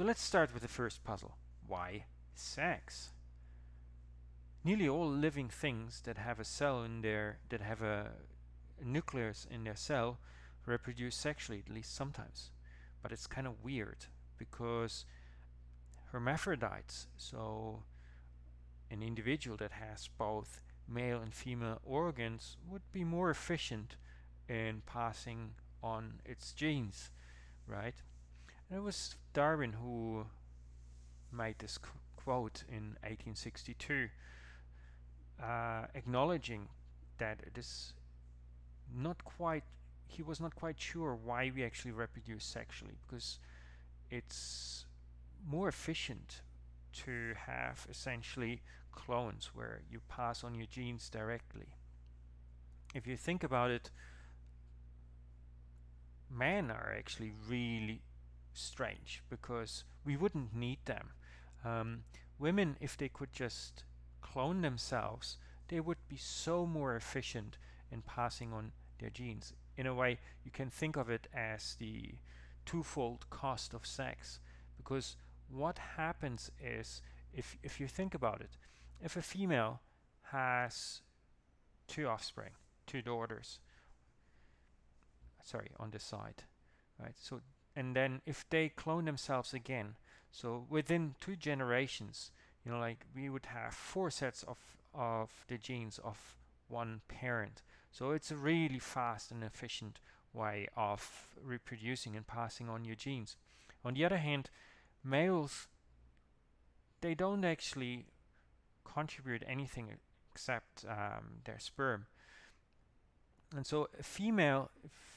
So let's start with the first puzzle. Why sex? Nearly all living things that have a cell in their, that have a nucleus in their cell, reproduce sexually, at least sometimes. But it's kind of weird because hermaphrodites, so an individual that has both male and female organs, would be more efficient in passing on its genes, right? And it was Darwin who made this quote in 1862, acknowledging that it is not quite, he was not quite sure why we actually reproduce sexually, because it's more efficient to have essentially clones where you pass on your genes directly. If you think about it, men are actually really strange because we wouldn't need them. Women, if they could just clone themselves, they would be so more efficient in passing on their genes. In a way, you can think of it as the twofold cost of sex, because what happens is, if you think about it, if a female has two offspring, two daughters, sorry, on this side, right? So, and then if they clone themselves again, so within 2 generations, like we would have 4 sets of the genes of one parent. So it's a really fast and efficient way of reproducing and passing on your genes. On the other hand, males, they don't actually contribute anything except their sperm. And so a female,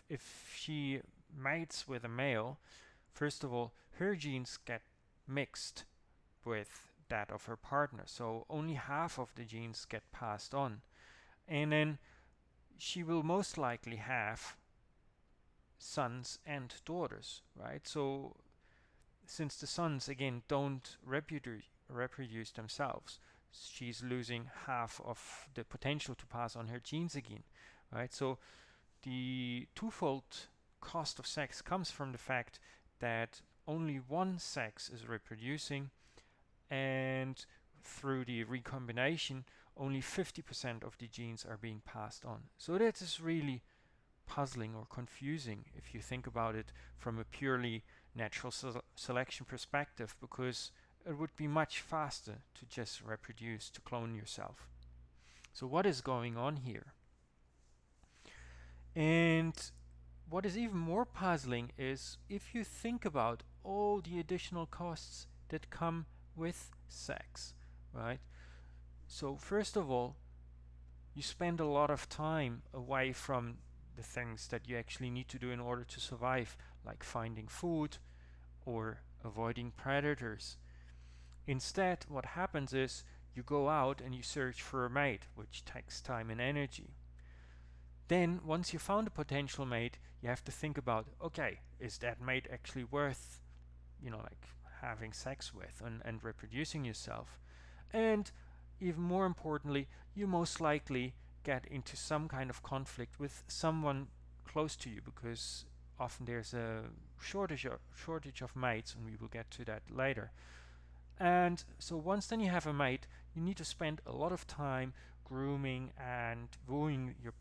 if she mates with a male, first of all, her genes get mixed with that of her partner. So only half of the genes get passed on. And then she will most likely have sons and daughters, right? So since the sons, again, don't reproduce themselves, she's losing half of the potential to pass on her genes again, right? So the twofold cost of sex comes from the fact that only one sex is reproducing, and through the recombination, only 50% of the genes are being passed on. So that is really puzzling or confusing if you think about it from a purely natural selection perspective, because it would be much faster to just reproduce, to clone yourself. So what is going on here? And what is even more puzzling is if you think about all the additional costs that come with sex, right? So first of all, you spend a lot of time away from the things that you actually need to do in order to survive, like finding food or avoiding predators. Instead, what happens is you go out and you search for a mate, which takes time and energy. Then, once you found a potential mate, you have to think about, okay, is that mate actually worth, like having sex with and reproducing yourself? And even more importantly, you most likely get into some kind of conflict with someone close to you, because often there's a shortage of mates, and we will get to that later. And so once then you have a mate, you need to spend a lot of time grooming and wooing your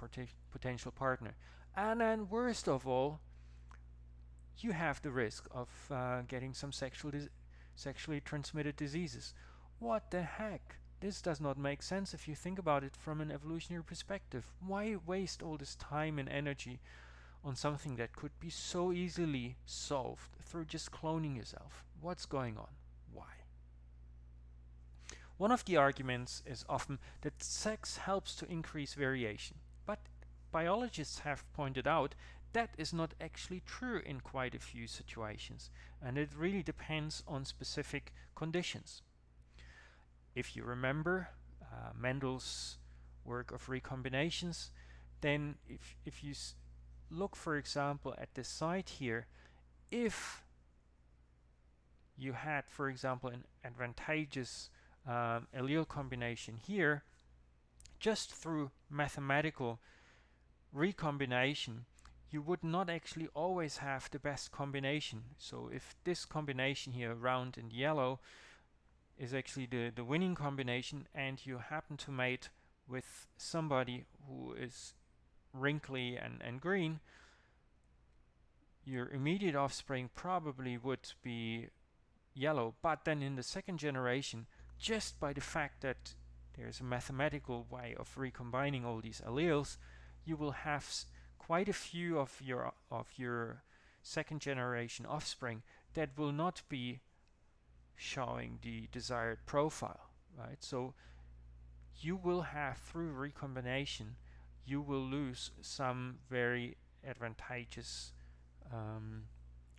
potential partner. And then worst of all, you have the risk of getting some sexually transmitted diseases. What the heck? This does not make sense if you think about it from an evolutionary perspective. Why waste all this time and energy on something that could be so easily solved through just cloning yourself? What's going on? Why? One of the arguments is often that sex helps to increase variation, but biologists have pointed out that is not actually true in quite a few situations, and it really depends on specific conditions. If you remember Mendels' work of recombinations, then if you look, for example, at this site here, if you had, for example, an advantageous allele combination here, just through mathematical recombination, you would not actually always have the best combination. So if this combination here, round and yellow, is actually the winning combination, and you happen to mate with somebody who is wrinkly and green, your immediate offspring probably would be yellow. But then in the second generation, just by the fact that there's a mathematical way of recombining all these alleles, you will have quite a few of your second generation offspring that will not be showing the desired profile, right? So you will have, through recombination, you will lose some very advantageous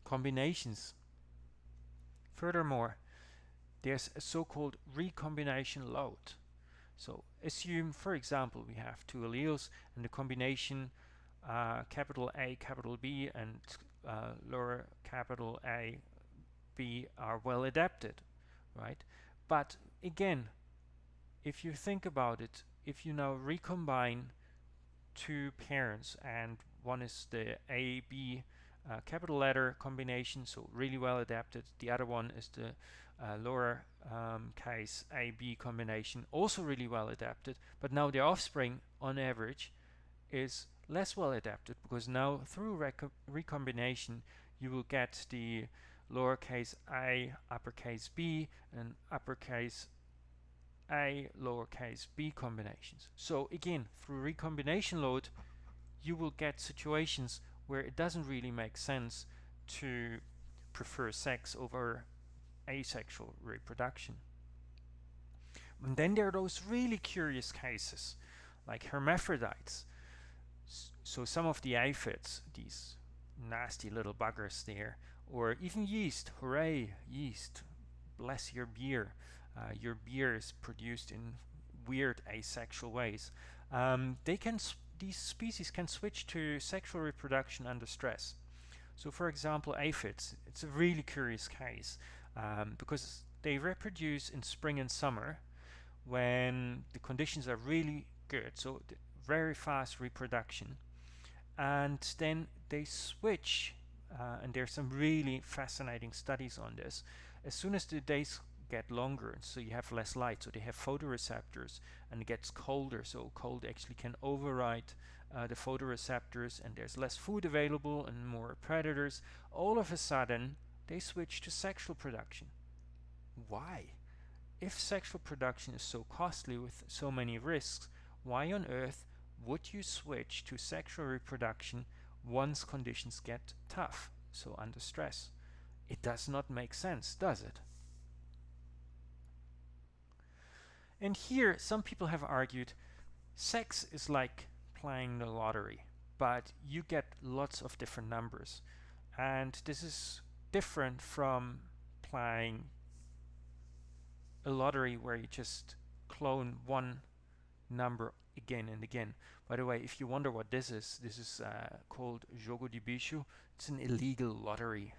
combinations. Furthermore, there's a so-called recombination load. So assume, for example, we have two alleles and the combination capital A, capital B, and lower capital A, B are well adapted, right? But again, if you think about it, if you now recombine two parents, and one is the A, B capital letter combination, so really well adapted. The other one is the lower case A, B combination, also really well adapted. But now the offspring, on average, is less well adapted, because now through recombination you will get the lowercase a, uppercase B, and uppercase a, lowercase b combinations. So again, through recombination load, you will get situations where it doesn't really make sense to prefer sex over asexual reproduction. And then there are those really curious cases, like hermaphrodites. So some of the aphids, these nasty little buggers there, or even yeast. Hooray, yeast, bless your beer. Your beer is produced in weird asexual ways. These species can switch to sexual reproduction under stress. So for example, aphids, it's a really curious case because they reproduce in spring and summer when the conditions are really good, so very fast reproduction, and then they switch, and there's some really fascinating studies on this. As soon as the days get longer, so you have less light, so they have photoreceptors, and it gets colder, so cold actually can override the photoreceptors, and there's less food available and more predators. All of a sudden they switch to sexual production. Why? If sexual production is so costly with so many risks, why on earth would you switch to sexual reproduction once conditions get tough, so under stress? It does not make sense, does it? And here some people have argued sex is like playing the lottery, but you get lots of different numbers, and this is different from playing a lottery where you just clone one number again and again. By the way, if you wonder what this is called Jogo de Bicho. It's an illegal lottery,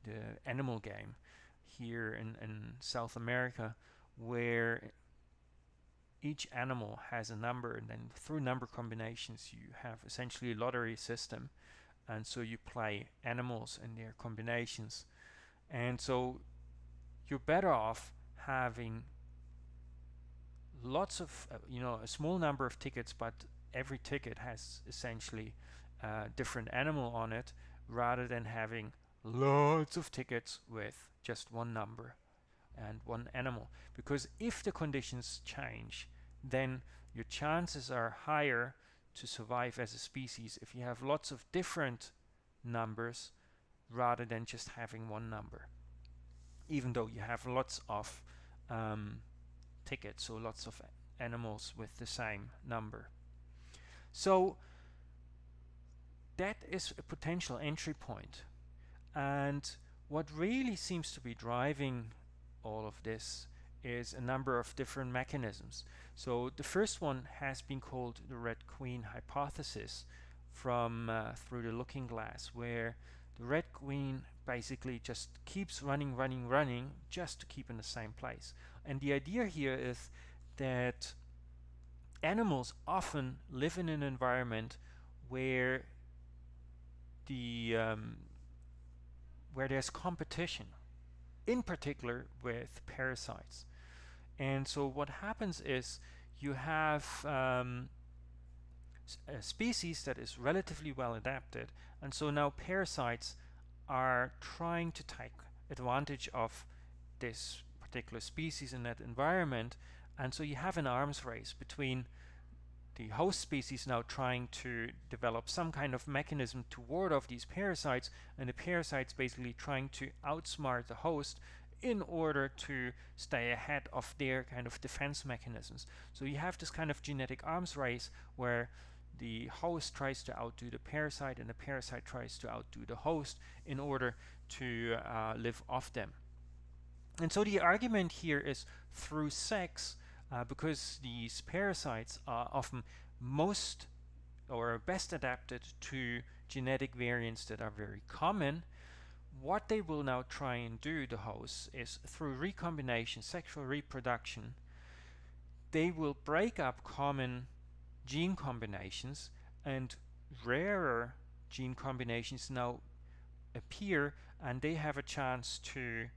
the animal game here in South America, where each animal has a number, and then through number combinations you have essentially a lottery system, and so you play animals and their combinations, and so you're better off having lots of a small number of tickets, but every ticket has essentially a different animal on it, rather than having lots of tickets with just one number and one animal. Because if the conditions change, then your chances are higher to survive as a species if you have lots of different numbers rather than just having one number, even though you have lots of tickets, so lots of animals with the same number. So that is a potential entry point. And what really seems to be driving all of this is a number of different mechanisms. So the first one has been called the Red Queen hypothesis from Through the Looking Glass, where the Red Queen basically just keeps running just to keep in the same place. And the idea here is that animals often live in an environment where the where there's competition, in particular with parasites. And so what happens is you have a species that is relatively well adapted, and so now parasites are trying to take advantage of this particular species in that environment, and so you have an arms race between the host species now trying to develop some kind of mechanism to ward off these parasites, and the parasites basically trying to outsmart the host in order to stay ahead of their kind of defense mechanisms. So you have this kind of genetic arms race where the host tries to outdo the parasite and the parasite tries to outdo the host in order to live off them. And so the argument here is through sex, because these parasites are often most or best adapted to genetic variants that are very common, what they will now try and do, the hosts, is through recombination, sexual reproduction, they will break up common gene combinations, and rarer gene combinations now appear, and they have a chance to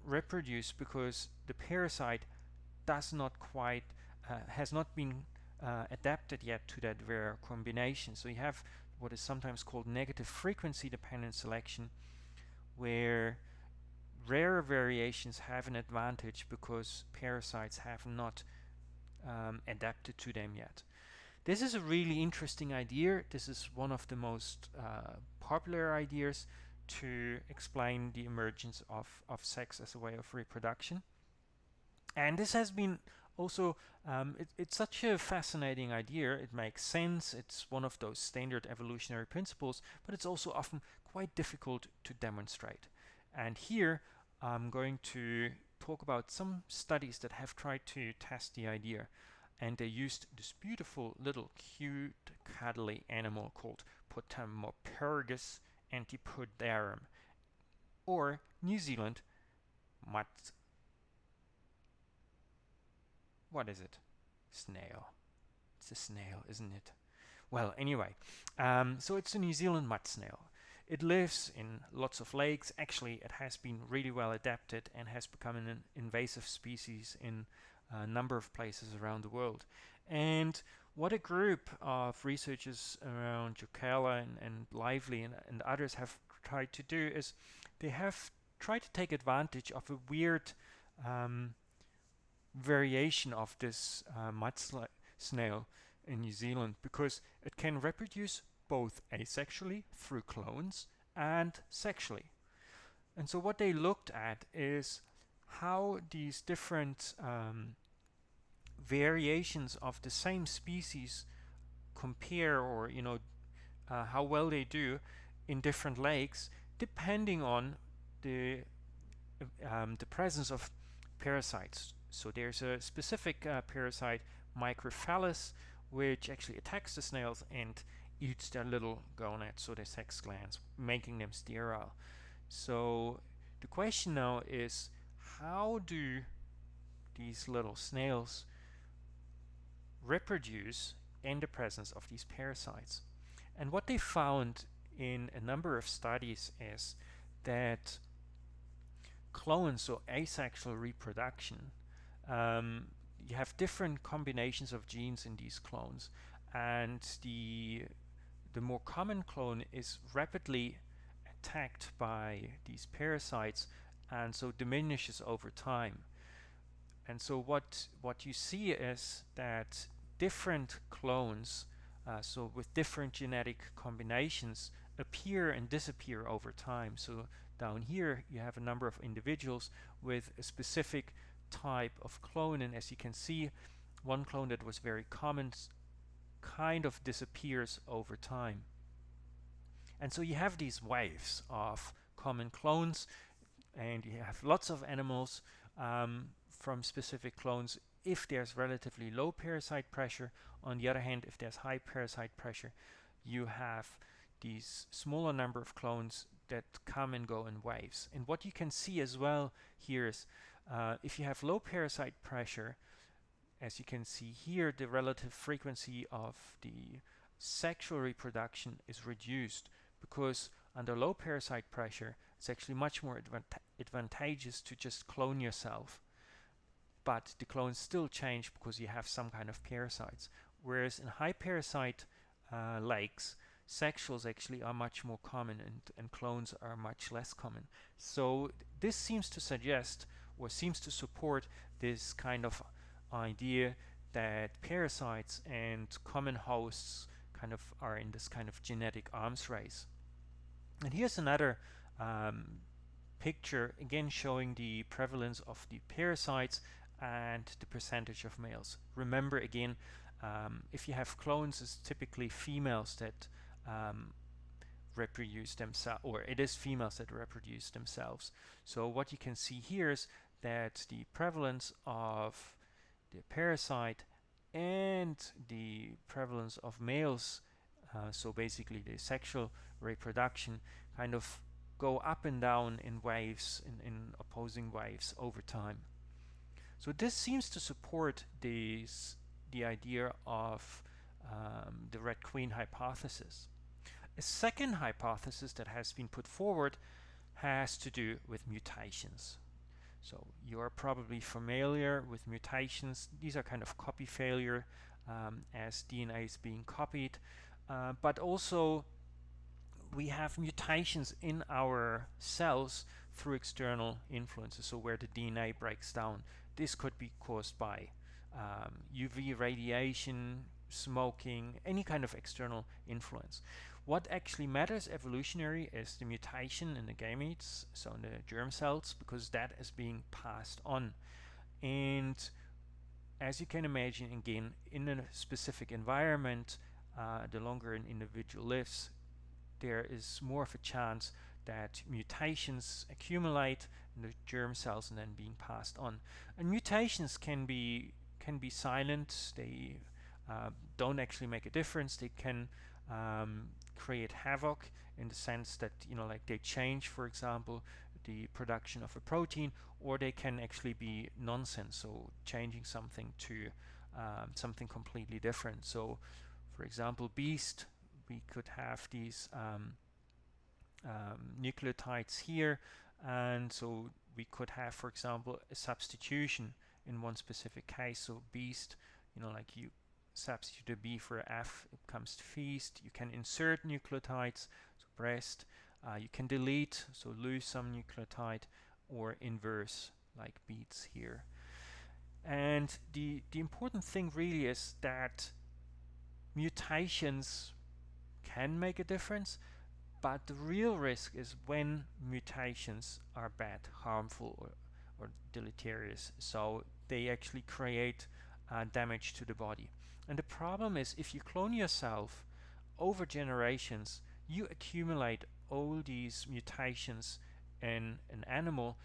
reproduce because the parasite does not quite has not been adapted yet to that rare combination. So you have what is sometimes called negative frequency dependent selection, where rarer variations have an advantage because parasites have not adapted to them yet. This is a really interesting idea. This is one of the most popular ideas to explain the emergence of sex as a way of reproduction. And this has been also, it's such a fascinating idea. It makes sense. It's one of those standard evolutionary principles, but it's also often quite difficult to demonstrate. And here I'm going to talk about some studies that have tried to test the idea. And they used this beautiful little cute cuddly animal called Potamopergus antipodarum, or New Zealand what is it? Snail. It's a snail, isn't it? Well, anyway, so it's a New Zealand mud snail. It lives in lots of lakes. Actually, it has been really well adapted and has become an invasive species in a number of places around the world. And what a group of researchers around Jokela and Lively and others have tried to do is they have tried to take advantage of a weird variation of this mud snail in New Zealand, because it can reproduce both asexually through clones and sexually. And so what they looked at is how these different variations of the same species compare, or how well they do in different lakes, depending on the presence of parasites. So there's a specific parasite, Microphallus, which actually attacks the snails and eats their little gonads, so their sex glands, making them sterile. So the question now is, how do these little snails reproduce in the presence of these parasites? And what they found in a number of studies is that clones, so asexual reproduction, you have different combinations of genes in these clones, and the more common clone is rapidly attacked by these parasites and so diminishes over time. And so what you see is that different clones, so with different genetic combinations, appear and disappear over time. So down here you have a number of individuals with a specific type of clone, and as you can see, one clone that was very common kind of disappears over time. And so you have these waves of common clones, and you have lots of animals from specific clones if there's relatively low parasite pressure. On the other hand, if there's high parasite pressure, you have these smaller number of clones that come and go in waves. And what you can see as well here is if you have low parasite pressure, as you can see here, the relative frequency of the sexual reproduction is reduced because under low parasite pressure, it's actually much more advantageous to just clone yourself. But the clones still change because you have some kind of parasites. Whereas in high parasite lakes, sexuals actually are much more common, and clones are much less common. So this seems to suggest, or seems to support, this kind of idea that parasites and common hosts kind of are in this kind of genetic arms race. And here's another picture, again showing the prevalence of the parasites and the percentage of males. Remember again, if you have clones, it's typically females that reproduce themselves, or it is females that reproduce themselves. So what you can see here is that the prevalence of the parasite and the prevalence of males, so basically the sexual reproduction, kind of go up and down in waves, in opposing waves over time. So this seems to support the idea of the Red Queen hypothesis. A second hypothesis that has been put forward has to do with mutations. So you are probably familiar with mutations. These are kind of copy failure, as DNA is being copied, but also we have mutations in our cells through external influences, so where the DNA breaks down. This could be caused by UV radiation, smoking, any kind of external influence. What actually matters evolutionary is the mutation in the gametes, so in the germ cells, because that is being passed on. And as you can imagine, again, in a specific environment, the longer an individual lives, there is more of a chance that mutations accumulate in the germ cells and then being passed on. And mutations can be silent. They don't actually make a difference. They can create havoc in the sense that, like they change, for example, the production of a protein, or they can actually be nonsense, so changing something to something completely different. So, for example, beast, we could have these nucleotides here, and so we could have, for example, a substitution in one specific case. So beast, like you substitute a B for F, it comes to feast. You can insert nucleotides, so breast. You can delete, so lose some nucleotide, or inverse, like beets here. And the important thing really is that mutations can make a difference, but the real risk is when mutations are bad, harmful, or deleterious. So they actually create damage to the body. And the problem is, if you clone yourself over generations, you accumulate all these mutations in an animal,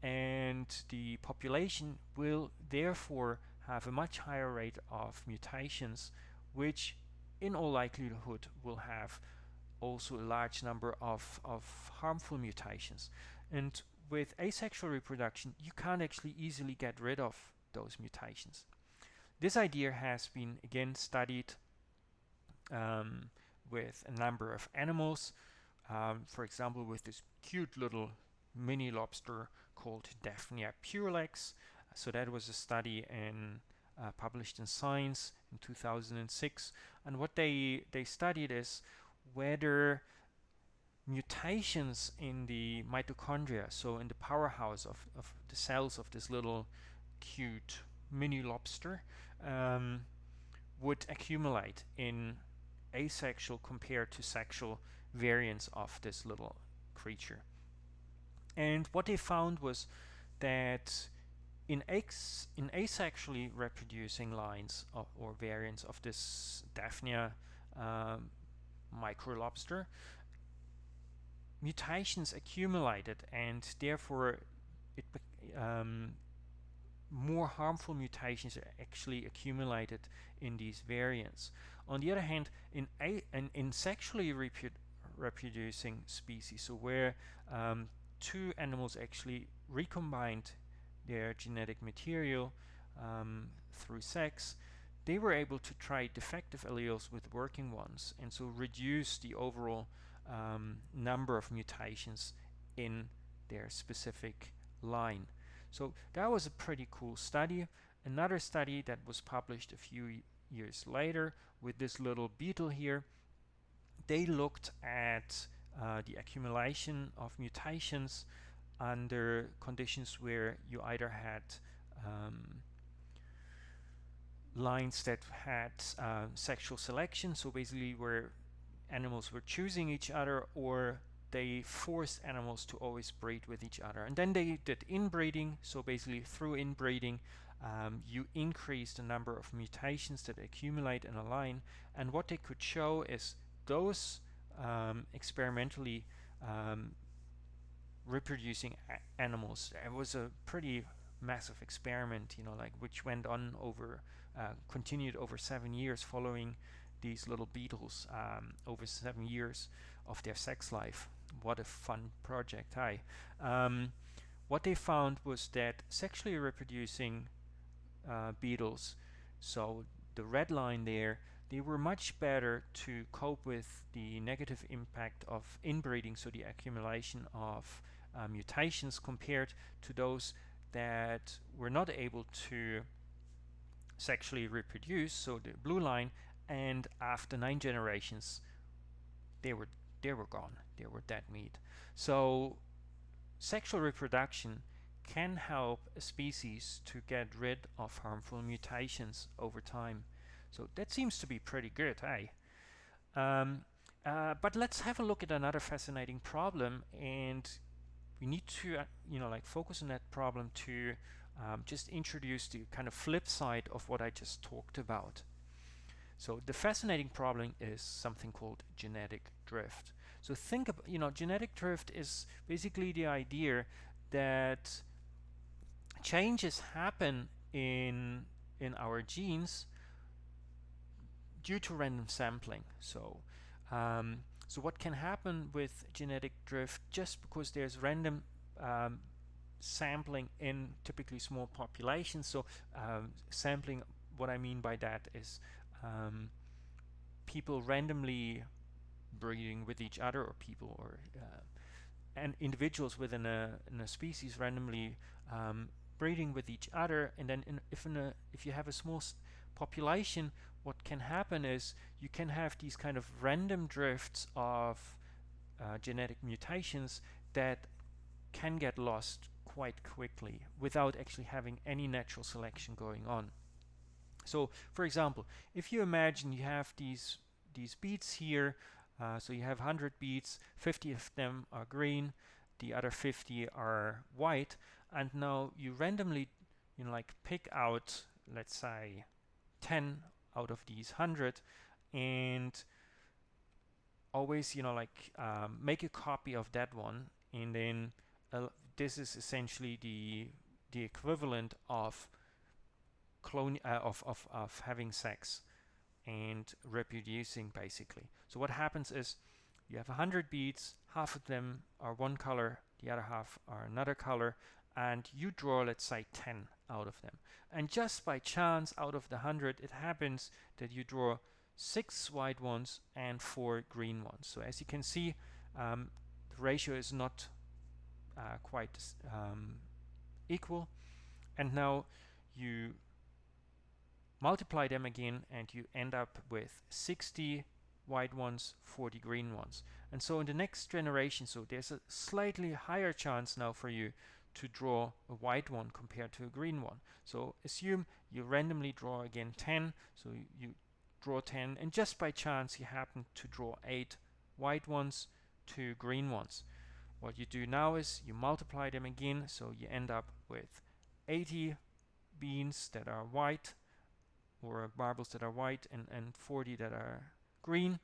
and the population will therefore have a much higher rate of mutations, which in all likelihood will have also a large number of harmful mutations. And with asexual reproduction, you can't actually easily get rid of those mutations. This idea has been again studied with a number of animals. For example, with this cute little mini lobster called Daphnia Purelex. So that was a study published in Science in 2006. And what they studied is whether mutations in the mitochondria, so in the powerhouse of the cells of this little cute mini lobster, would accumulate in asexual compared to sexual variants of this little creature. And what they found was that in asexually reproducing lines or variants of this Daphnia microlobster, mutations accumulated, and therefore more harmful mutations are actually accumulated in these variants. On the other hand, in sexually reproducing species, so where two animals actually recombined their genetic material through sex, they were able to trade defective alleles with working ones, and so reduce the overall number of mutations in their specific line. So that was a pretty cool study. Another study that was published a few years later with this little beetle here, they looked at the accumulation of mutations under conditions where you either had lines that had sexual selection, so basically where animals were choosing each other, or they forced animals to always breed with each other. And then they did inbreeding, so basically through inbreeding you increase the number of mutations that accumulate in a line, and what they could show is those experimentally reproducing animals. It was a pretty massive experiment, like which went on over continued over 7 years, following these little beetles over 7 years of their sex life. What a fun project. What they found was that sexually reproducing beetles, so the red line there, they were much better to cope with the negative impact of inbreeding, so the accumulation of mutations, compared to those that were not able to sexually reproduce, so the blue line, and after 9 generations they were gone, they were dead meat. So sexual reproduction can help a species to get rid of harmful mutations over time. So that seems to be pretty good, eh? But let's have a look at another fascinating problem, and we need to focus on that problem to just introduce the kind of flip side of what I just talked about. So the fascinating problem is something called genetic drift. So think about, genetic drift is basically the idea that changes happen in our genes due to random sampling. So what can happen with genetic drift, just because there's random sampling in typically small populations. So sampling, what I mean by that is people randomly breeding with each other, or people and individuals within a species randomly breeding with each other, and then if you have a small population, what can happen is you can have these kind of random drifts of genetic mutations that can get lost quite quickly without actually having any natural selection going on. So for example, if you imagine you have these beets here, so you have 100 beets, 50 of them are green, the other 50 are white, and now you randomly pick out, let's say, 10 out of these 100, and always make a copy of that one, and then this is essentially the equivalent of having sex and reproducing, basically. So what happens is you have 100 beads, half of them are one color, the other half are another color, and you draw, let's say, 10 out of them. And just by chance, out of the 100, it happens that you draw 6 white ones and 4 green ones. So as you can see, the ratio is not quite equal. And now you multiply them again, and you end up with 60 white ones, 40 green ones. And so in the next generation, so there's a slightly higher chance now for you to draw a white one compared to a green one. So assume you randomly draw again 10, so you draw 10, and just by chance you happen to draw 8 white ones, 2 green ones. What you do now is you multiply them again, so you end up with 80 beans that are white, or marbles that are white, and 40 that are green.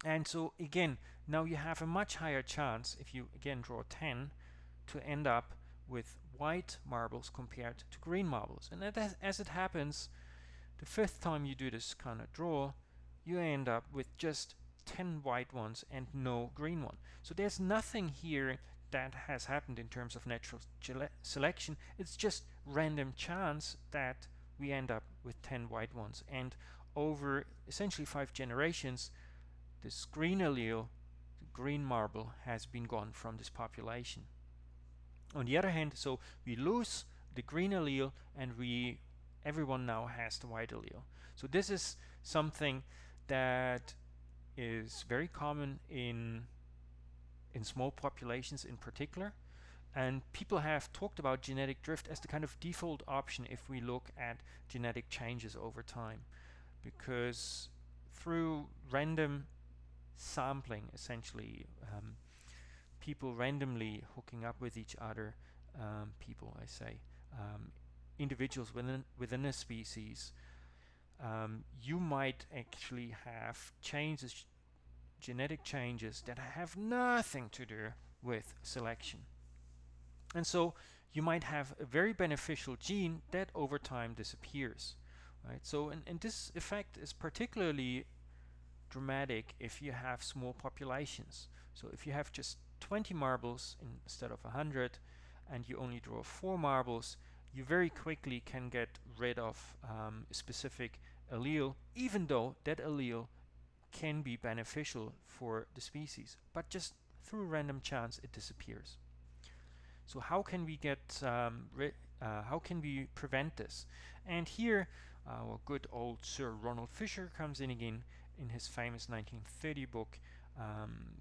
And so again, now you have a much higher chance, if you again draw 10, to end up with white marbles compared to green marbles. And as it happens, the 5th time you do this kind of draw, you end up with just 10 white ones and no green one. So there's nothing here that has happened in terms of natural selection. It's just random chance that we end up with 10 white ones. And over essentially 5 generations, this green allele green marble has been gone from this population. On the other hand, so we lose the green allele and everyone now has the white allele. So this is something that is very common in small populations in particular. And people have talked about genetic drift as the kind of default option if we look at genetic changes over time. Because through random sampling, essentially, people randomly hooking up with each other, individuals within a species, you might actually have changes, genetic changes that have nothing to do with selection. And so you might have a very beneficial gene that over time disappears, right? So, and this effect is particularly dramatic if you have small populations. So if you have just 20 marbles instead of 100 and you only draw 4 marbles, you very quickly can get rid of a specific allele, even though that allele can be beneficial for the species, but just through random chance it disappears. So how can we how can we prevent this? And here our good old Sir Ronald Fisher comes in again. In his famous 1930 book,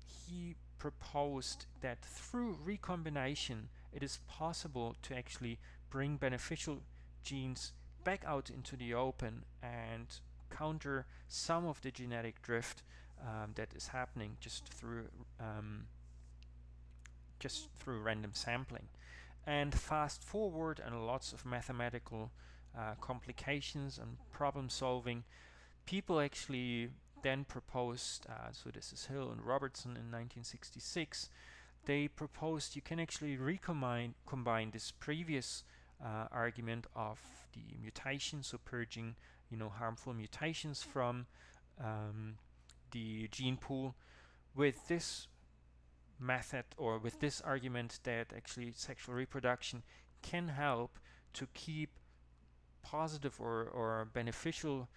he proposed that through recombination it is possible to actually bring beneficial genes back out into the open and counter some of the genetic drift that is happening just through random sampling. And fast forward, and lots of mathematical complications and problem solving, people actually then proposed, so this is Hill and Robertson in 1966, they proposed you can actually combine this previous argument of the mutation, so purging harmful mutations from the gene pool, with this method, or with this argument that actually sexual reproduction can help to keep positive or beneficial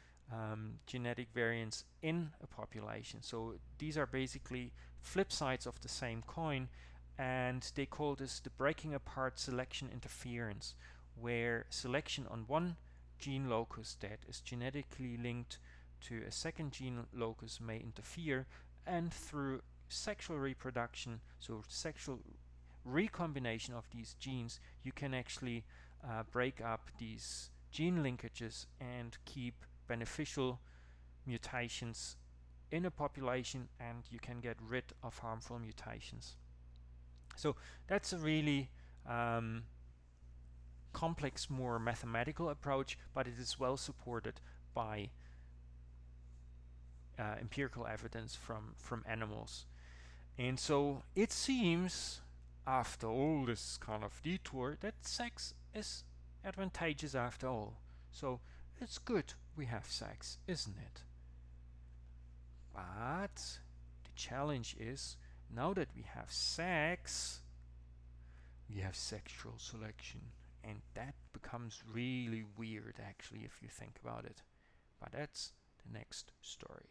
genetic variants in a population. So these are basically flip sides of the same coin, and they call this the breaking apart selection interference, where selection on one gene locus that is genetically linked to a second gene locus may interfere, and through sexual reproduction, so sexual recombination of these genes, you can actually break up these gene linkages and keep beneficial mutations in a population, and you can get rid of harmful mutations. So that's a really complex, more mathematical approach, but it is well supported by empirical evidence from animals. And so it seems, after all this kind of detour, that sex is advantageous after all. So it's good we have sex, isn't it? But the challenge is, now that we have sex, we have sexual selection. And that becomes really weird, actually, if you think about it. But that's the next story.